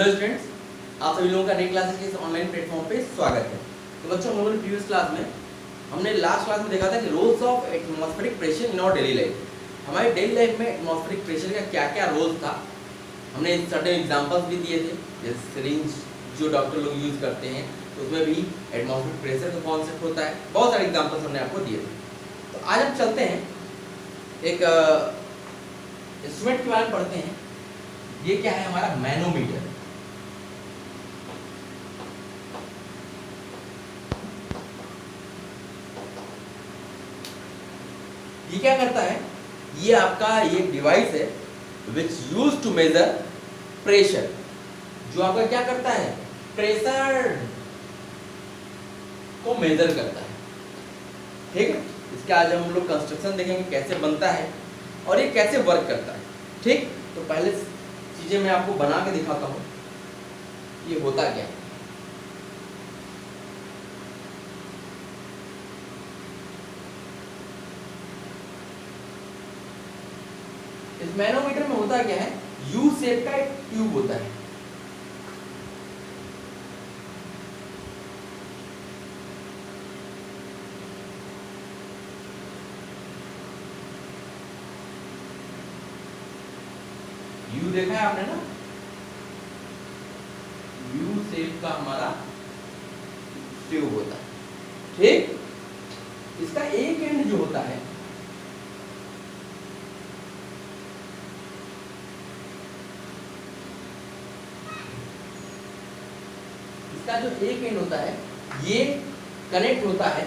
Hello students, आप सभी लोगों का नई क्लासेस के इस ऑनलाइन प्लेटफॉर्म पे स्वागत है। तो बच्चों, हम लोगों ने प्रीवियस क्लास में हमने लास्ट क्लास में देखा था कि roles of atmospheric pressure in our daily life. हमारी डेली लाइफ में एटमॉस्फेरिक प्रेशर का क्या क्या रोल था, हमने सर्टेन एग्जांपल्स भी दिए थे। जैसे सिरिंज जो डॉक्टर लोग यूज करते हैं तो उसमें भी एटमॉस्फेरिक प्रेशर का कॉन्सेप्ट होता है। बहुत सारे एग्जाम्पल्स हमने आपको दिए थे। तो आज हम चलते हैं एक इंस्ट्रूमेंट के बारे में पढ़ते हैं। ये क्या है? हमारा मैनोमीटर। ये क्या करता है? ये आपका ये डिवाइस है which use to measure pressure, जो आपका क्या करता है? प्रेशर को मेजर करता है। ठीक है, इसके आज हम लोग कंस्ट्रक्शन देखेंगे कैसे बनता है और ये कैसे वर्क करता है। ठीक, तो पहले चीजें मैं आपको बना के दिखाता हूं ये होता क्या है। इस मैनोमीटर में होता क्या है? यू शेप का एक ट्यूब होता है। यू देखा है आपने ना? यू शेप का हमारा ट्यूब होता है। ठीक, इसका एक एंड जो होता है इसका जो एक एंड होता है ये कनेक्ट होता है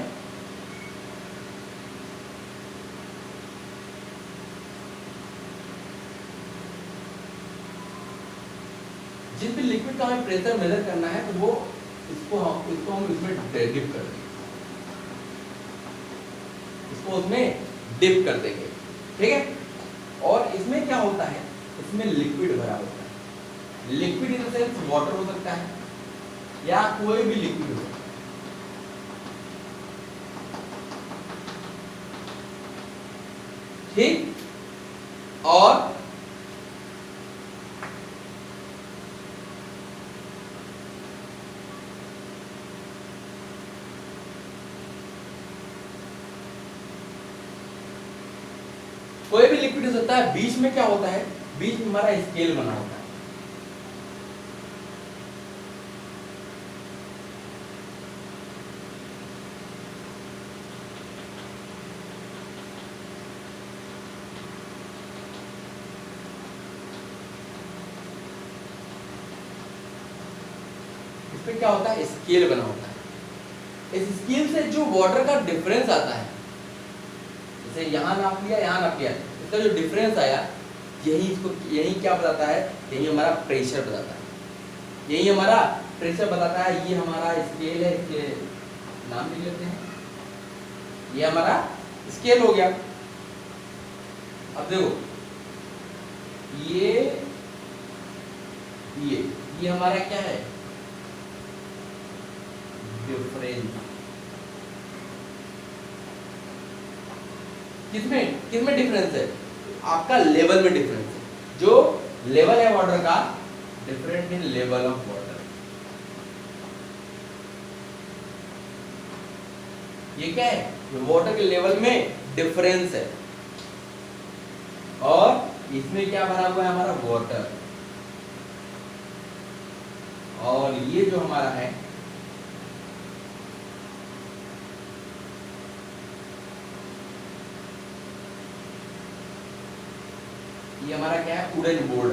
जिस भी लिक्विड का हमें प्रेशर मेजर करना है तो वो इसको हम इसमें डिप कर देंगे, इसको उसमें डिप कर देंगे। ठीक है, और इसमें क्या होता है? इसमें लिक्विड भरा होता है। Liquid in the sense water हो सकता है या कोई भी लिक्विड हो सकता है। ठीक, और कोई भी लिक्विड हो सकता है। बीच में क्या होता है? बीच में हमारा स्केल बना होता है। इसमें क्या होता है? स्केल बना होता है। इस स्केल से जो वाटर का डिफरेंस आता है, जैसे यहां नाप लिया, यहां नाप लिया, इसका जो डिफरेंस आया यही क्या बताता है? यही हमारा प्रेशर बताता है। यही हमारा प्रेशर बताता है। ये हमारा स्केल है, इसके नाम लिख लेते हैं। ये हमारा स्केल हो गया। अब देखो ये हमारा क्या है? डिफरेंस। किसमें डिफरेंस है? आपका लेवल में डिफरेंस है। जो लेवल है वाटर का, different in level of water. ये क्या है? वाटर के लेवल में डिफरेंस है। और इसमें क्या भरा हुआ है? हमारा वाटर। और ये जो हमारा है ये हमारा क्या है? Wooden board.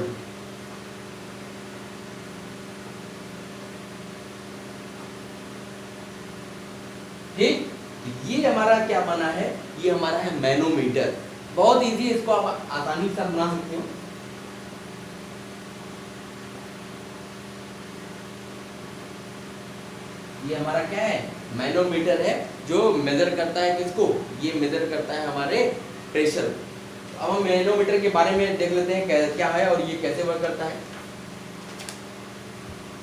ठीक, ये हमारा क्या बना है? ये हमारा है मैनोमीटर। बहुत इजी है, इसको आप आसानी से बना सकते हो। ये हमारा क्या है? मैनोमीटर है, जो मेजर करता है किसको? ये मेजर करता है हमारे प्रेशर। अब हम मैनोमीटर के बारे में देख लेते हैं क्या है और ये कैसे वर्क करता है।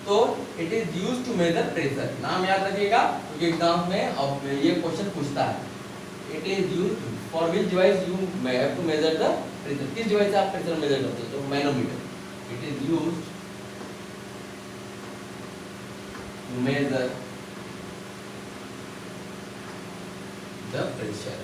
तो it is used to measure pressure. नाम याद रखिएगा क्योंकि एग्जाम में ये क्वेश्चन पूछता है। It is used for which device you have to measure the pressure. किस डिवाइस से आप प्रेशर मेजर करते हो? तो manometer. It is used measure the pressure.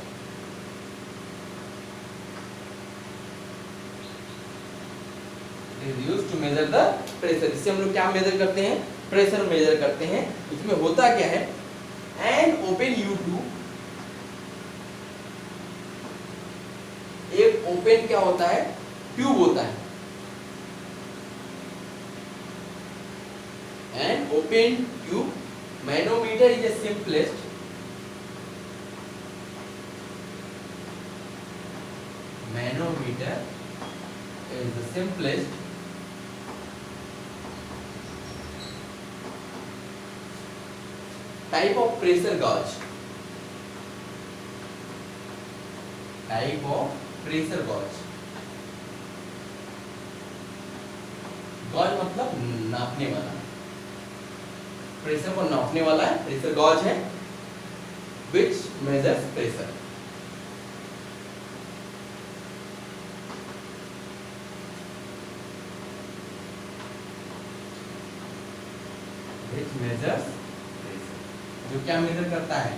It is used to measure the pressure. इससे हम लोग क्या मेजर करते हैं? प्रेशर मेजर करते हैं. इसमें होता क्या है? एन ओपन U2, एक ओपन क्या होता है? ट्यूब होता है. An open tube, manometer is the simplest type of pressure gauge. Gauge मतलब नापने वाला, प्रेशर को नापने वाला है, प्रेशर गॉज है. which measures pressure. which measures pressure, जो क्या मेजर करता है?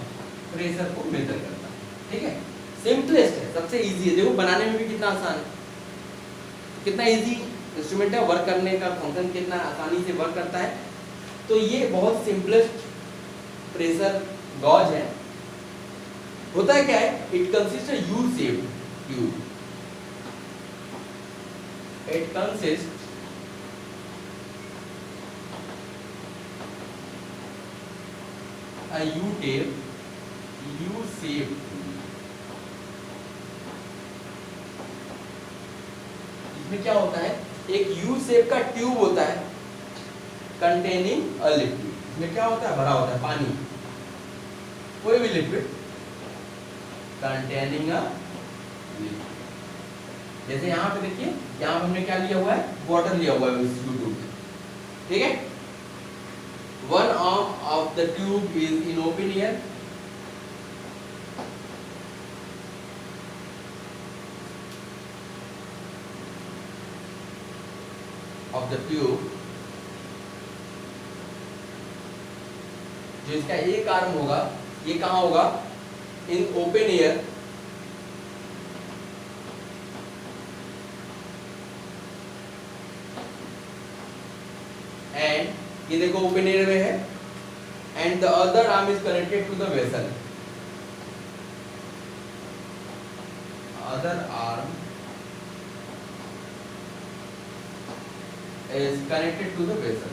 प्रेशर को मेजर करता है. ठीक है, सिंपलेस्ट है, सबसे इजी है. देखो बनाने में भी कितना आसान है, कितना इजी इंस्ट्रूमेंट है, वर्क करने का फंक्शन कितना आसानी से वर्क करता है. तो ये बहुत सिंपलेस्ट प्रेशर गॉज है. होता है क्या है? It consist U shaped tube. It consist a U-shaped इसमें क्या होता है? एक U शेप का ट्यूब होता है कंटेनिंग अ लिक्विड. इसमें क्या होता है? भरा होता है पानी, कोई भी लिक्विड कंटेनिंग अ लिक्विड. जैसे यहाँ पे देखिए, यहाँ पे हमने क्या लिया हुआ है? वाटर लिया हुआ है इस ट्यूब में. ठीक है, one arm of the tube is in open air. Of the tube, जो इसका एक आर्म होगा, ये कहाँ होगा? In open air. एंड ये देखो ओपन एयर में है. And the other arm is connected to the vessel. Other arm is connected to the vessel.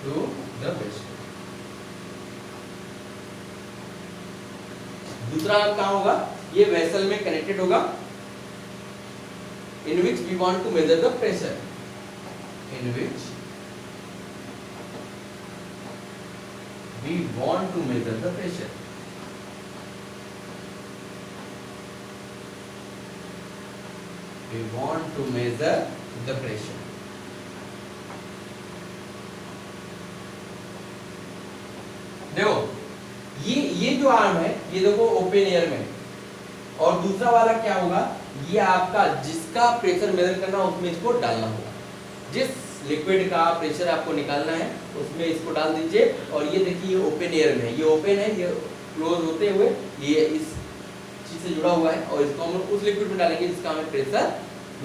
To the vessel. दूसरा आर्म कहाँ होगा? ये वेसल में कनेक्टेड होगा. In which we want to measure the pressure. In which we want to measure the pressure. We want to measure the pressure. देखो ये जो arm है, ये देखो ओपन एयर में, और दूसरा वाला क्या होगा? ये आपका जिसका प्रेशर मेजर करना है उसमें इसको डालना होगा. जिस लिक्विड का प्रेशर आपको निकालना है उसमें इसको डाल दीजिए. और ये देखिए ये ओपन एयर में है, ये ओपन है, ये क्लोज होते हुए ये इस चीज से जुड़ा हुआ है. और इसको हम उस लिक्विड में डालेंगे जिसका हमें प्रेशर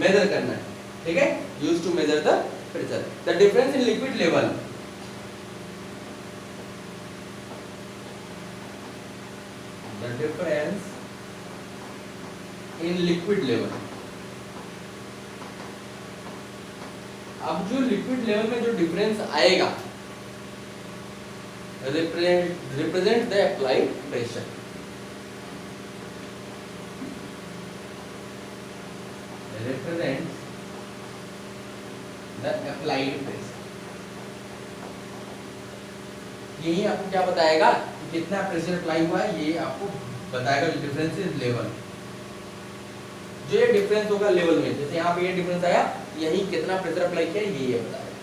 मेजर करना है. ठीक है, used to measure the pressure. The difference in liquid level. The difference in liquid level. अब जो लिक्विड लेवल में जो डिफरेंस आएगा, represent the applied pressure. Represent the applied pressure. यही आपको क्या बताएगा कि कितना प्रेशर अप्लाई हुआ है, ये आपको बताएगा डिफरेंस इन लेवल. जो ये डिफरेंस होगा लेवल में, जैसे यहाँ पे ये डिफरेंस आया, यही कितना प्रेशर अप्लाई किया ये बताएगा.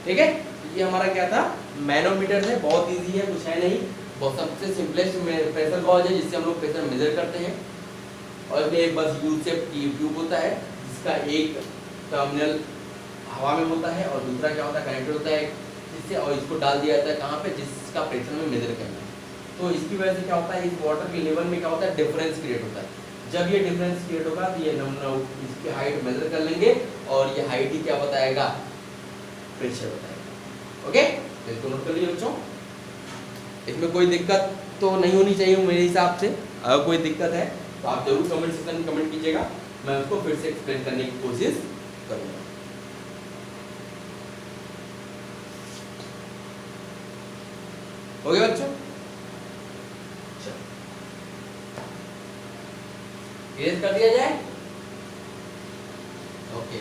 ठीक है, ये हमारा क्या था? मैनोमीटर है. बहुत इजी है, कुछ है नहीं, बहुत सबसे सिंपलेस्ट प्रेशर गॉज है जिससे हम लोग प्रेशर मेजर करते हैं. और इसमें एक बस यू शेप ट्यूब होता है जिसका एक टर्मिनल हवा में होता है और दूसरा क्या होता है, कनेक्टेड होता है जिससे, और इसको डाल दिया जाता है कहाँ पे, जिसका प्रेशर में मेजर करना है। तो इसकी वजह से क्या होता है, इस वाटर के लेवल में क्या होता है, डिफरेंस क्रिएट होता है। जब ये डिफरेंस क्रिएट होगा तो ये इसकी हाइट मेजर कर लेंगे और ये हाइट ही क्या बताएगा, प्रेशर बताएगा। ओके, तो इसको नोट कर लीजिए बच्चों। इसमें कोई दिक्कत तो नहीं होनी चाहिए मेरे हिसाब से। अगर कोई दिक्कत है तो आप जरूर कमेंट सेक्शन में कमेंट कीजिएगा, मैं उसको फिर से एक्सप्लेन करने की कोशिश करूंगा। हो गया बच्चों, इरेज कर दिया जाए। ओके,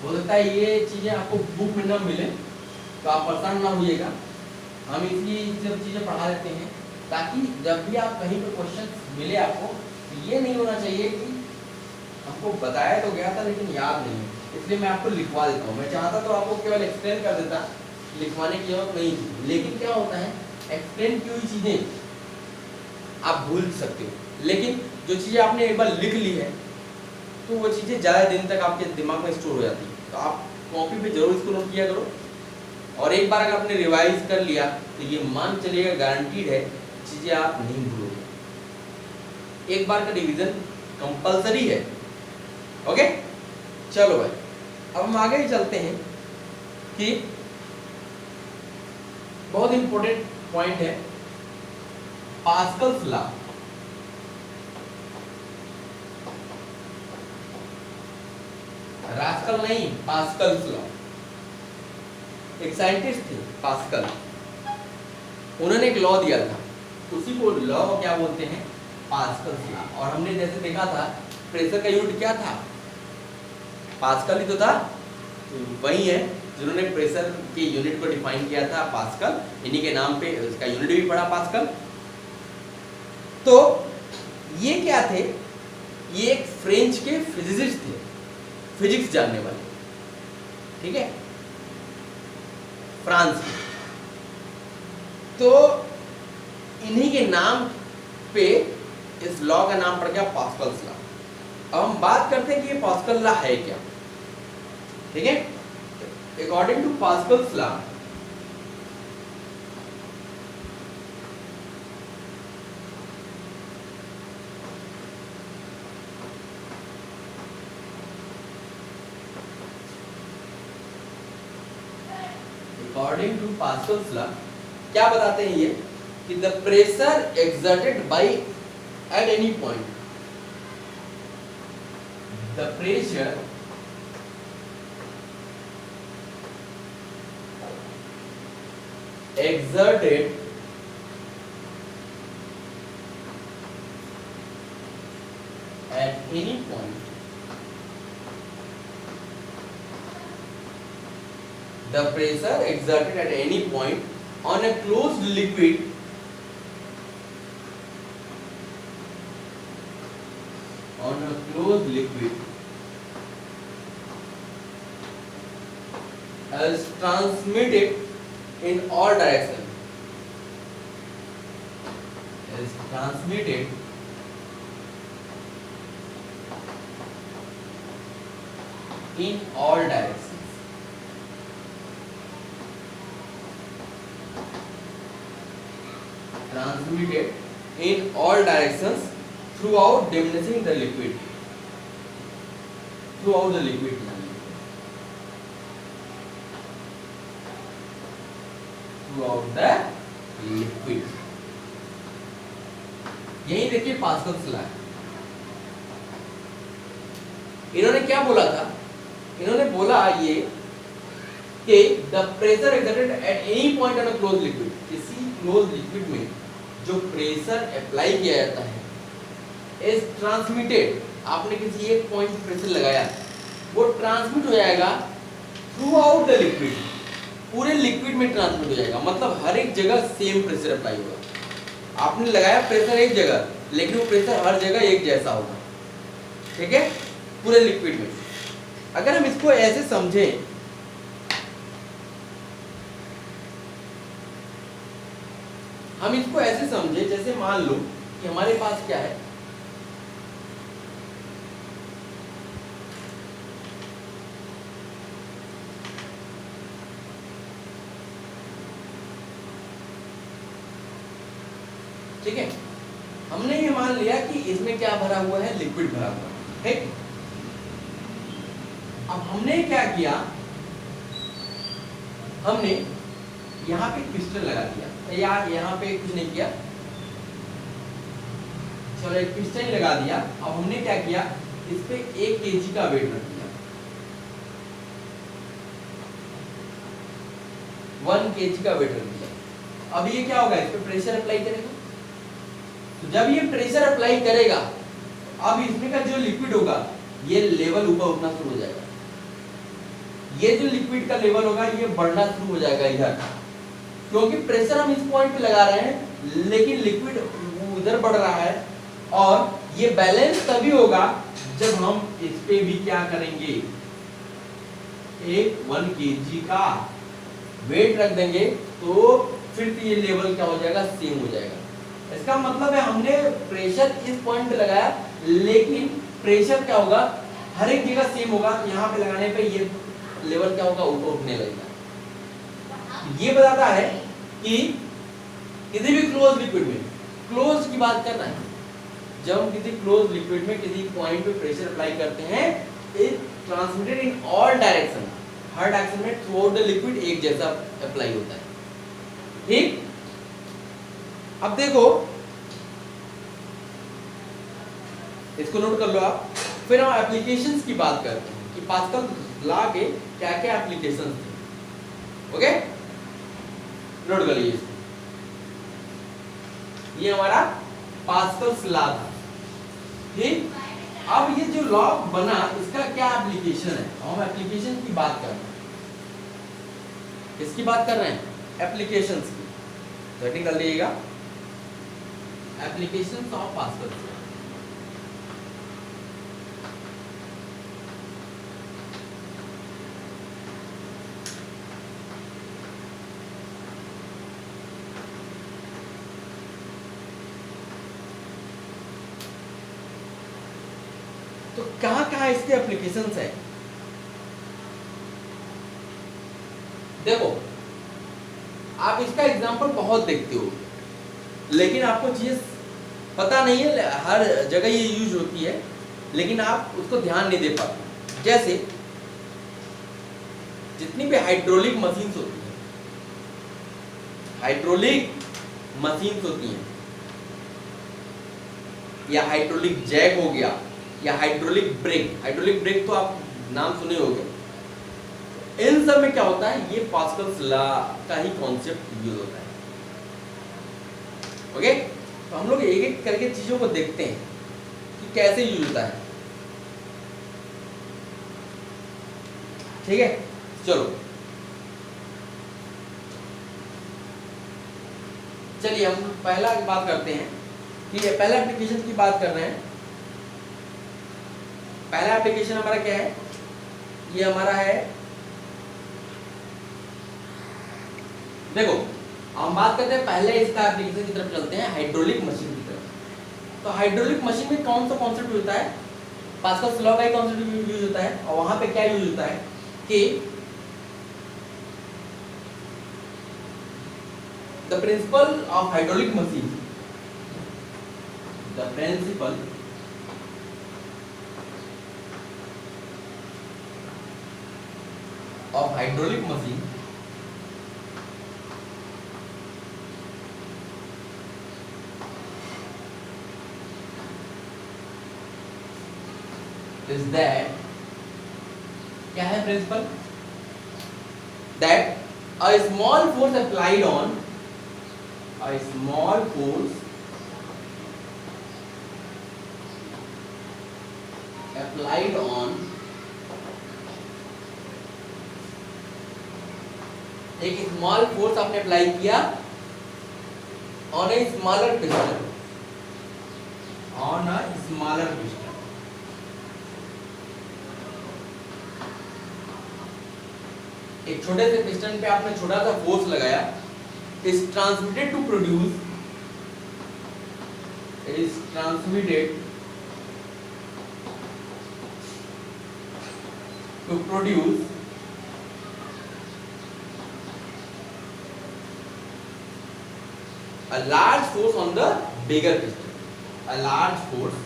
हो सकता है ये चीजें आपको बुक में ना मिले तो आप परेशान ना होइएगा, हम इसलिए सब चीजें पढ़ा देते हैं ताकि जब भी आप कहीं पे क्वेश्चन मिले आपको तो ये नहीं होना चाहिए कि हमको बताया तो गया था लेकिन याद नहीं, इसलिए मैं आपको लिखवा देता हूँ। मैं चाहता तो आपको केवल एक्सप्लेन कर देता, लिखवाने की जरूरत नहीं थी, लेकिन क्या होता है, एक्सप्लेन की हुई चीजें आप भूल सकते हो, लेकिन जो चीजें आपने एक बार लिख ली है तो वो चीजें ज्यादा दिन तक आपके दिमाग में स्टोर हो जाती है। तो आप कॉपी पे जरूर इसको नोट किया करो, और एक बार अगर आपने रिवाइज कर लिया तो ये मान चलिएगा गारंटीड है चीजें आप नहीं भूलोगे। एक बार का रिवीजन कंपलसरी है। ओके, चलो भाई, अब हम आगे ही चलते हैं कि बहुत इंपॉर्टेंट पॉइंट है पास्कल्स लॉ। रास्कल नहीं, पास्कल्स लॉ। एक साइंटिस्ट थे पास्कल, उन्होंने एक लॉ दिया था, उसी को लॉ को क्या बोलते हैं, पास्कल्स लॉ। और हमने जैसे देखा था प्रेशर का यूनिट क्या था, पास्कल ही तो था, वही है जिन्होंने प्रेशर के यूनिट को डिफाइन किया था, पास्कल। इन्हीं के नाम पे इसका यूनिट भी पड़ा, पास्कल। तो ये क्या थे, ये एक फ्रेंच के फिजिसिस्ट थे, फिजिक्स जानने वाले, ठीक है, फ्रांस के। तो इन्हीं के नाम पे इस लॉ का नाम पड़ गया पास्कल्स लॉ। अब हम बात करते हैं कि ये पास्कल लॉ है क्या, ठीक है। According to Pascal's law, according to Pascal's law क्या बताते हैं ये कि the pressure exerted by at any point, the pressure exerted at any point, the pressure exerted at any point on a closed liquid is transmitted in all directions, is transmitted in all directions, transmitted in all directions throughout diminishing the liquid, throughout the liquid, throughout the liquid। यही देखिए Pascal's law. इन्होंने क्या बोला था, इन्होंने बोला ये कि the pressure exerted eight any point on a close liquid, किसी क्लोज लिक्विड में जो प्रेशर अप्लाई किया जाता है इज ट्रांसमिटेड, आपने किसी एक पॉइंट पर प्रेशर लगाया, वो ट्रांसमिट हो जाएगा थ्रू आउट द लिक्विड, पूरे लिक्विड में ट्रांसमिट हो जाएगा। मतलब हर एक जगह सेम प्रेशर अप्लाई होगा। आपने लगाया प्रेशर एक जगह, लेकिन वो प्रेशर हर जगह एक जैसा होगा, ठीक है, पूरे लिक्विड में। अगर हम इसको ऐसे समझें, हम इसको ऐसे समझे जैसे मान लो कि हमारे पास क्या है, ठीक है, हमने ये मान लिया कि इसमें क्या भरा हुआ है, लिक्विड भरा हुआ है, ठीक। अब हमने क्या किया, हमने यहाँ पे पिस्टन लगा दिया, या यहाँ पे कुछ नहीं किया, चलो एक पिस्टन लगा दिया। अब हमने क्या किया, इस पे 1 kg का वेट रख दिया, 1 kg का वेट रख दिया। अब ये क्या होगा, इस पे प्रेशर अप्लाई करेगा। तो जब ये प्रेशर अप्लाई करेगा, अब इसमें का जो लिक्विड होगा ये लेवल ऊपर उठना शुरू हो जाएगा। ये जो लिक्विड का लेवल होगा ये बढ़ना शुरू हो जाएगा इधर, क्योंकि प्रेशर हम इस पॉइंट पे लगा रहे हैं लेकिन लिक्विड उधर बढ़ रहा है। और ये बैलेंस तभी होगा जब हम इस पे भी क्या करेंगे, एक 1 kg का वेट रख देंगे, तो फिर ये लेवल क्या हो जाएगा, सेम हो जाएगा। इसका मतलब है हमने प्रेशर इस पॉइंट पे लगाया, लेकिन प्रेशर क्या होगा, हर एक जगह सेम होगा। तो यहाँ पे लगाने पे ये लेवल क्या होगा, ऊपर उठने लगेगा। ये बताता है कि किसी भी क्लोज लिक्विड में, क्लोज की बात कर रहे हैं, जब हम किसी क्लोज लिक्विड में किसी पॉइंट पे प्रेशर अप्लाई करते हैं, it transmitted in all direction, her direction में थ्रू आउट द लिक्विड एक जैसा अप्लाई होता है, ठीक। अब देखो, इसको नोट कर लो आप। फिर हम एप्लीकेशंस की बात करते हैं कि पास्कल लॉ के क्या क्या एप्लीकेशंस थे, ओके, नोट कर लीजिए। ये हमारा पास्कल्स लॉ था, ठीक। अब ये जो लॉ बना, इसका क्या एप्लीकेशन है, हम एप्लीकेशन की बात कर रहे हैं। किसकी बात कर रहे हैं, एप्लीकेशंस की। सेटिंग कर लीजिएगा, एप्लीकेशंस ऑफ पास्कल्स लॉ। तो कहां-कहां इसके एप्लीकेशंस है, देखो आप इसका एग्जांपल बहुत देखते हो, लेकिन आपको चीज पता नहीं है, हर जगह ये यूज होती है, लेकिन आप उसको ध्यान नहीं दे पाते। जैसे जितनी भी हाइड्रोलिक मशीन्स होती हैं, हाइड्रोलिक मशीन्स होती हैं, या हाइड्रोलिक जैक हो गया, या हाइड्रोलिक ब्रेक, हाइड्रोलिक ब्रेक तो आप नाम सुने होंगे। इन सब में क्या होता है, ये पास्कल्स लॉ का ही कॉन्सेप्ट यूज होता है, ओके। तो हम लोग एक एक करके चीजों को देखते हैं कि कैसे यूज होता है, ठीक है। चलो चलिए हम पहला बात करते हैं कि पहला एप्लीकेशन की बात कर रहे हैं। पहला एप्लीकेशन हमारा क्या है, ये हमारा है, देखो हम बात करते हैं पहले इसका एप्लीकेशन की तरफ चलते हैं, हाइड्रोलिक मशीन की तरफ। तो हाइड्रोलिक मशीन में कौन सा कॉन्सेप्ट होता है, पास्कल्स लॉ का ही कॉन्सेप्ट यूज होता है। और वहां पे क्या यूज होता है कि the principle of hydraulic machine, the principle of hydraulic machine is that, क्या है principle, that a small force applied on, a small force applied on, एक स्मॉल फोर्स आपने अप्लाई किया on a smaller piston, on a smaller piston, एक छोटे से piston पे आपने छोटा सा फोर्स लगाया, is transmitted to produce, is transmitted to produce a large force on the bigger piston. A large force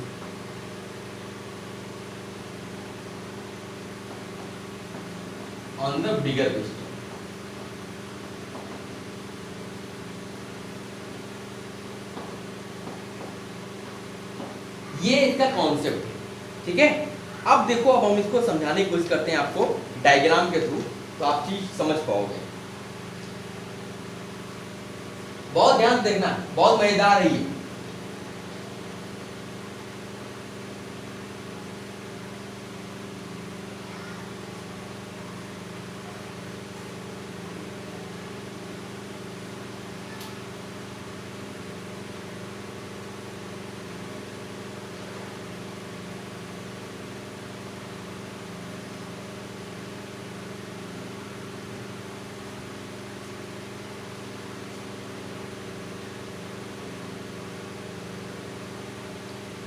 on the bigger piston. ये इसका कॉन्सेप्ट है, ठीक है। अब देखो, अब हम इसको समझाने की कोशिश करते हैं आपको डायग्राम के थ्रू, तो आप चीज समझ पाओगे। बहुत ध्यान से देखना, बहुत मजेदार है ये।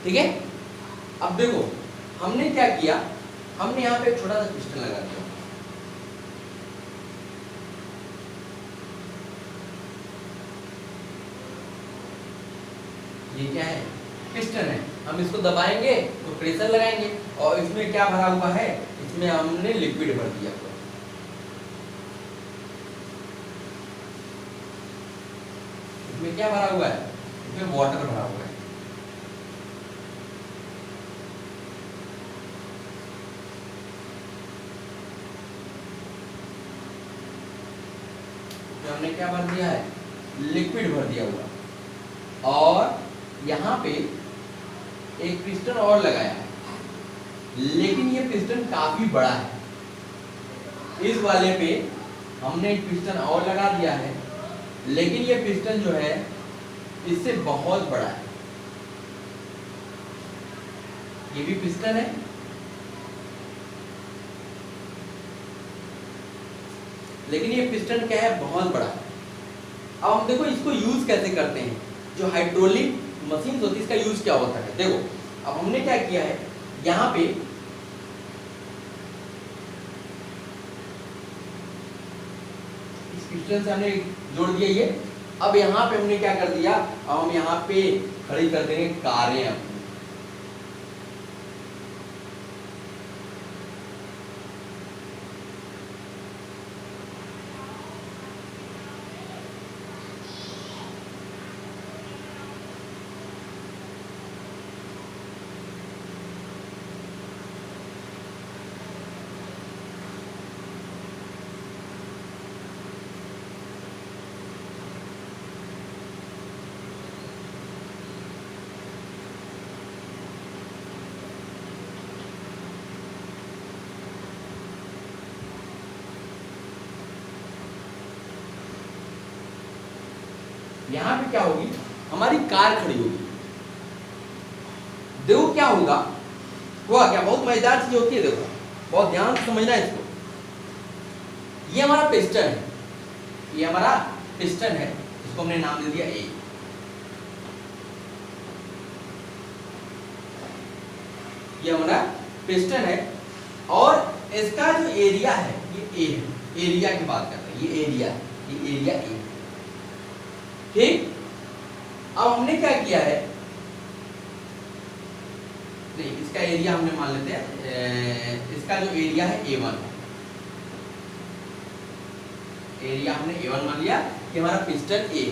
ठीक है, अब देखो हमने क्या किया, हमने यहाँ पे एक छोटा सा पिस्टन लगा दिया। ये क्या है, पिस्टन है। हम इसको दबाएंगे तो प्रेशर लगाएंगे, और इसमें क्या भरा हुआ है, इसमें हमने लिक्विड भर दिया हुआ। इसमें क्या भरा हुआ है, इसमें वाटर भरा हुआ है। हमने क्या भर दिया है, लिक्विड भर दिया हुआ। और यहाँ पे एक पिस्टन और लगाया है, लेकिन ये पिस्टन काफी बड़ा है। इस वाले पे हमने एक पिस्टन और लगा दिया है, लेकिन ये पिस्टन जो है इससे बहुत बड़ा है। ये भी पिस्टन है, लेकिन ये पिस्टन क्या है, बहुत बड़ा है। अब हम देखो इसको यूज कैसे करते हैं, जो हाइड्रोलिक मशीन होती है इसका यूज क्या होता है। देखो अब हमने क्या किया है, यहाँ पे इस पिस्टन से हमने जोड़ दिया ये। अब यहाँ पे हमने क्या कर दिया, अब हम यहाँ पे खड़ी कर देंगे कारें अपनी। यहाँ पे क्या होगी, हमारी कार खड़ी होगी। देखो क्या होगा, हुआ क्या, बहुत मजेदार चीज होती है। देखो बहुत ध्यान से समझना है इसको। ये हमारा पिस्टन है, ये हमारा पिस्टन है, इसको हमने नाम दे दिया ए। ये हमारा पिस्टन है, और इसका जो एरिया है ये ए है। एरिया की बात कर रहे हैं, ये एरिया है, ये एरिया ए। ठीक, अब हमने क्या किया है, नहीं इसका एरिया हमने मान लेते हैं, इसका जो एरिया है A1, एरिया हमने A1 मान लिया कि हमारा पिस्टन A।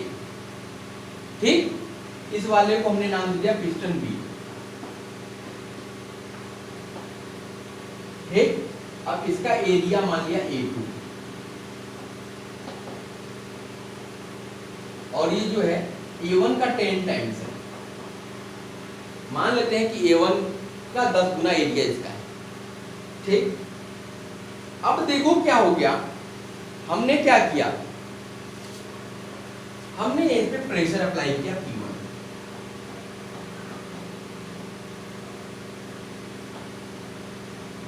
ठीक, इस वाले को हमने नाम दिया पिस्टन B। ठीक, अब इसका एरिया मान लिया A2, और ये जो है A1 का 10 टाइम्स है। मान लेते हैं कि A1 का 10 गुना एरिया इसका है। ठीक, अब देखो क्या हो गया, हमने क्या किया, हमने इस पे प्रेशर अप्लाई किया P1।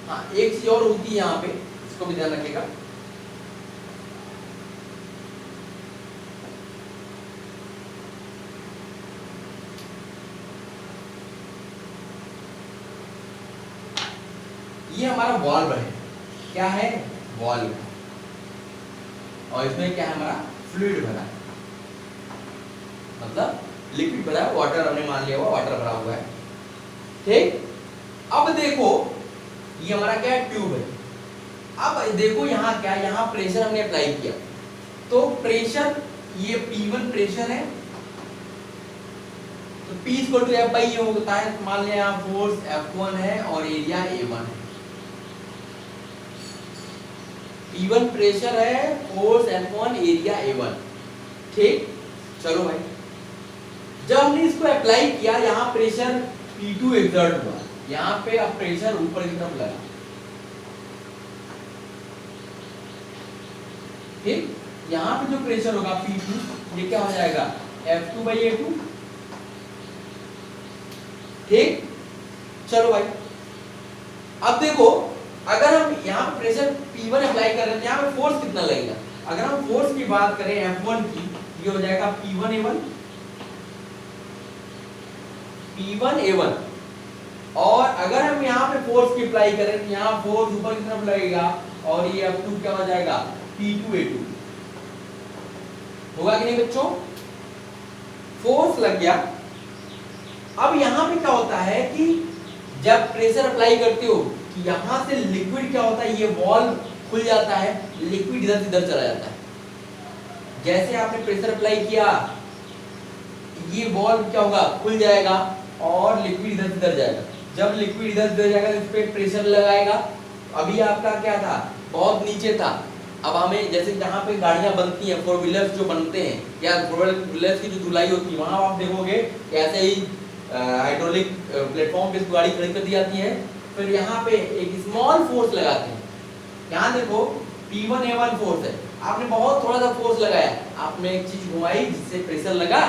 हाँ, एक चीज और होती है यहाँ पे, इसको भी ध्यान रखिएगा। ये हमारा वॉल्व है, क्या है, वॉल्व, और इसमें क्या है, हमारा फ्लूइड भरा है, मतलब लिक्विड भरा है, वाटर हमने मान लिया हुआ, वाटर भरा हुआ है, ठीक। अब देखो ये हमारा क्या है, ट्यूब है। अब देखो यहाँ क्या, यहाँ प्रेशर हमने अप्लाई किया, तो प्रेशर ये P1 प्रेशर है, तो P equal to F by ये होता है, मान लिया यहाँ फोर्स F1 है और एरिया A1 है। P1 प्रेशर है, फोर्स F1, एरिया A1, ठीक। चलो भाई, जब हमने इसको अप्लाई किया, यहाँ प्रेशर P2 एक्सर्ट हुआ, यहाँ पे अब प्रेशर ऊपर की तरफ लगा, ठीक। यहाँ पे जो प्रेशर होगा P2, ये क्या हो जाएगा, F2 बाई A2, ठीक। चलो भाई, अब देखो अगर हम यहाँ पे प्रेशर P1 अप्लाई कर रहे हैं, यहाँ पे फोर्स कितना लगेगा, अगर हम फोर्स की बात करें F1 की, ये हो जाएगा P1A1, P1A1, और अगर हम यहाँ पे फोर्स की अप्लाई करें तो यहाँ फोर्स ऊपर की तरफ लगेगा, और ये F2 क्या हो जाएगा, P2A2, होगा कि नहीं बच्चों, फोर्स लग गया। अब यहाँ पे क्या होता है कि जब प्रेशर अप्लाई करते हो कि यहाँ से लिक्विड क्या होता है, ये वॉल्व खुल जाता है, लिक्विड इधर से इधर चला जाता है। जैसे आपने प्रेशर अप्लाई किया, ये वॉल्व क्या होगा, खुल जाएगा और लिक्विड इधर से इधर जाएगा। जब लिक्विड इधर से इधर जाएगा तो इस पे प्रेशर लगाएगा। अभी आपका क्या था, बहुत नीचे था, अब हमें जैसे जहाँ पे गाड़ियाँ बनती हैं, फोर व्हीलर्स जो बनते हैं या फोर व्हीलर्स की जो धुलाई होती है, वहाँ आप देखोगे कैसे ही हाइड्रोलिक प्लेटफॉर्म पे गाड़ी खड़ी कर दी जाती है, फिर यहाँ पे एक स्मॉल फोर्स लगाते हैं। यहाँ देखो P1A1 फोर्स है, आपने बहुत थोड़ा सा फोर्स लगाया, आपने एक चीज घुमाई जिससे प्रेशर लगा,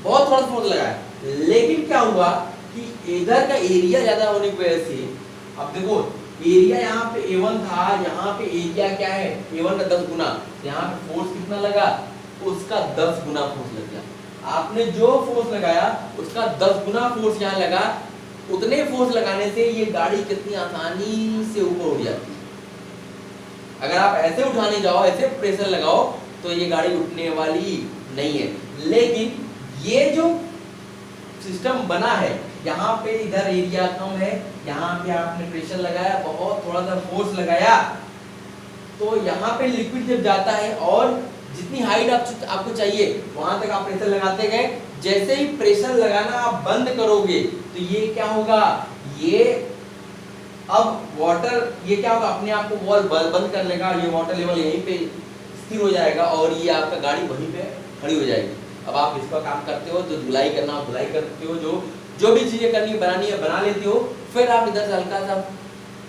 बहुत थोड़ा सा फोर्स लगाया, लेकिन क्या हुआ कि इधर का एरिया ज्यादा होने की वजह से, अब देखो एरिया यहाँ पे A1 था, यहाँ पे एरिया क्या है A1 का 10 गुना, यहाँ पे फोर्स कितना लगा, उसका 10 गुना फोर्स लग गया। आपने जो फोर्स लगाया उसका 10 गुना फोर्स यहाँ लगा। उतने फोर्स लगाने से ये गाड़ी कितनी आसानी से ऊपर उठ जाती है। अगर आप ऐसे उठाने जाओ, ऐसे प्रेशर लगाओ, तो ये गाड़ी उठने वाली नहीं है। लेकिन ये जो सिस्टम बना है, यहाँ पे इधर एरिया कम है, यहाँ पे आपने प्रेशर लगाया, बहुत थोड़ा सा फोर्स लगाया, तो यहाँ पे लिक्विड जब जाता है और जितनी हाइट आपको चाहिए वहां तक आप प्रेशर लगाते गए। जैसे ही प्रेशर लगाना आप बंद करोगे तो ये क्या होगा, ये अब वाटर ये क्या होगा, अपने आप को वॉल बंद कर लेगा, ये वाटर लेवल यहीं पे स्थिर हो जाएगा और ये आपका गाड़ी वहीं पे खड़ी हो जाएगी। अब आप इसका काम करते हो, जो धुलाई करना हो धुलाई करते हो, जो भी चीजें करनी है बनानी है बना लेते हो, फिर आप इधर से हल्का सा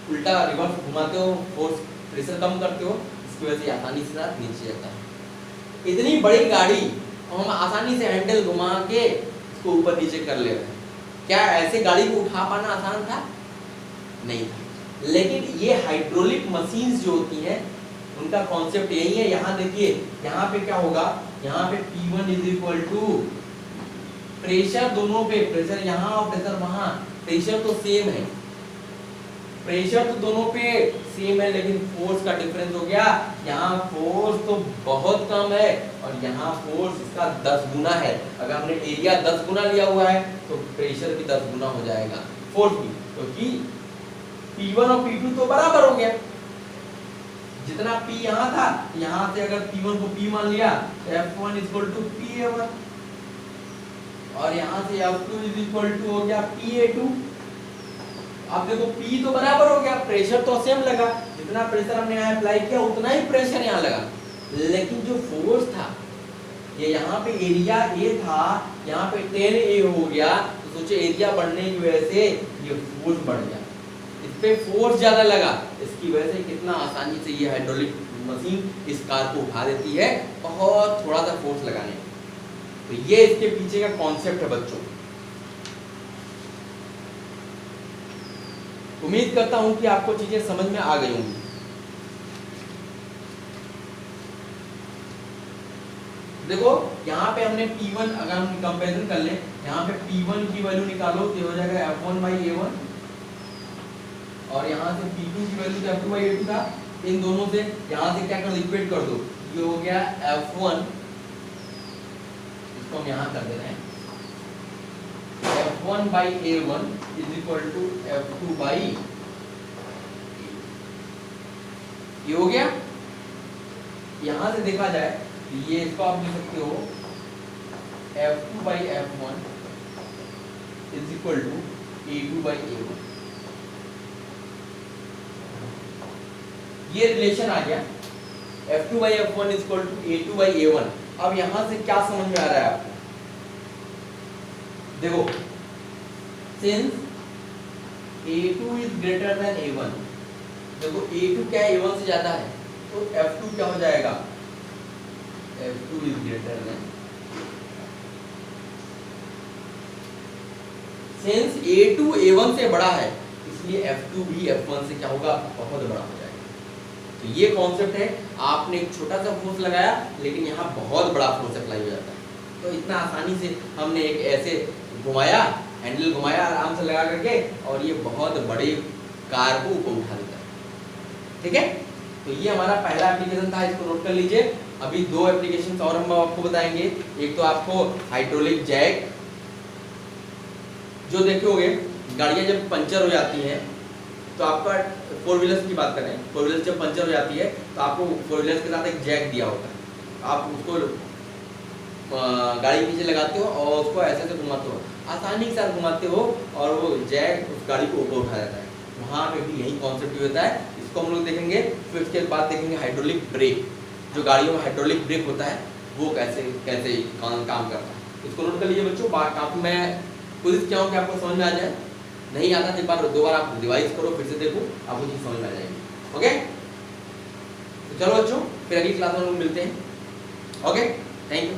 उल्टा रिवर्स घुमाते हो, फोर्स प्रेशर कम करते हो, इसकी वजह से आसानी से नीचे जाता है। इतनी बड़ी गाड़ी हम आसानी से हैंडल घुमा के इसको ऊपर नीचे कर ले रहे हैं। क्या ऐसे गाड़ी को उठा पाना आसान था? नहीं था। लेकिन ये हाइड्रोलिक मशीन्स जो होती हैं उनका कॉन्सेप्ट यही है। यहाँ देखिए, यहाँ पे क्या होगा, यहाँ पे P1 is equal to pressure, दोनों पे प्रेशर यहाँ और प्रेशर वहां, प्रेशर तो सेम है, प्रेशर तो दोनों पे सेम है, लेकिन फोर्स का डिफरेंस हो गया। यहाँ फोर्स तो बहुत कम है और यहाँ फोर्स इसका 10 गुना है। अगर हमने एरिया 10 गुना लिया हुआ है तो प्रेशर भी 10 गुना हो जाएगा, फोर्स भी, क्योंकि P1 और P2 तो बराबर हो गया। जितना P यहाँ था, यहाँ से अगर P1 को P मान लिया तो F1 इक्वल टू PA1 और यहाँ से F2 इक्वल टू हो गया PA2। अब देखो P तो बराबर हो गया, प्रेशर तो सेम लगा, जितना प्रेशर हमने यहाँ अप्लाई किया उतना ही प्रेशर यहाँ लगा, लेकिन जो फोर्स था, ये यहाँ पे एरिया A था, यहाँ पे 10A हो गया, तो सोचो एरिया बढ़ने की वजह से ये फोर्स बढ़ गया, इस पे फोर्स ज्यादा लगा, इसकी वजह से कितना आसानी से ये हाइड्रोलिक मशीन इस कार को उठा देती है, बहुत थोड़ा सा फोर्स लगाने। तो ये इसके पीछे का कॉन्सेप्ट है बच्चों। उम्मीद करता हूं कि आपको चीजें समझ में आ गई होंगी। देखो यहाँ पे हमने P1, अगर हम कंपैरिजन कर लें, यहाँ पे P1 की वैल्यू निकालो तो हो जाएगा F1 बाई A1 और यहाँ से P2 की वैल्यू F2 बाई A2 था। इन दोनों से यहाँ से क्या कर दो, इक्वेट कर दो, ये हो गया F1, इसको हम यहाँ कर दे रहे हैं F1 by A1 is equal to F2 by ये हो गया। यहां से देखा जाए तो ये इसको आप लिख सकते हो F2 by F1 is equal to A2 by A1। ये रिलेशन आ गया F2 by F1 is equal to A2 by A1। अब यहां से क्या समझ में आ रहा है आपको? देखो, since A2 is greater than A1, देखो A2 क्या है, A1 से ज्यादा है, तो F2 क्या हो जाएगा? F2 is greater than, since A2 A1 से बड़ा है, इसलिए F2 भी F1 से क्या होगा? बहुत बड़ा हो जाएगा। तो ये कॉन्सेप्ट है, आपने एक छोटा सा फोर्स लगाया लेकिन यहाँ बहुत बड़ा फोर्स अप्लाई हो जाता है। तो इतना आसानी से हमने एक ऐसे घुमाया, हैंडल घुमाया आराम से लगा करके, और ये बहुत बड़े कार को ऊपर उठा देता है। ठीक है, तो ये हमारा पहला एप्लीकेशन था, इसको नोट कर लीजिए। अभी दो एप्लीकेशन और हम आपको बताएंगे। एक तो आपको हाइड्रोलिक जैक, जो देखे होंगे गाड़ियां जब पंचर हो जाती हैं तो आपका फोर व्हीलर्स की बात करें, फोर व्हीलर्स जब पंचर हो जाती है तो आपको फोर व्हीलर्स के साथ एक जैक दिया होता है, आप उसको गाड़ी के पीछे लगाते हो और उसको ऐसे ऐसे घुमाते हो, आसानी के साथ घुमाते हो और वो जैक उस गाड़ी को ऊपर उठा देता है। वहाँ पे भी यही कॉन्सेप्ट होता है। इसको हम लोग देखेंगे, फिर उसके बाद देखेंगे हाइड्रोलिक ब्रेक, जो गाड़ियों में हाइड्रोलिक ब्रेक होता है वो कैसे कैसे काम करता है। इसको नोट कर लीजिए बच्चों। काफ़ी मैं कोशिश किया हूँ कि आपको समझ में आ जाए, नहीं आता तो एक बार दो बार आप रिवाइज करो, फिर से देखो, आपको चीज़ समझ में आ जाएगी। ओके, तो चलो बच्चों, फिर अगली क्लास में हम लोग मिलते हैं। Okay, thank you.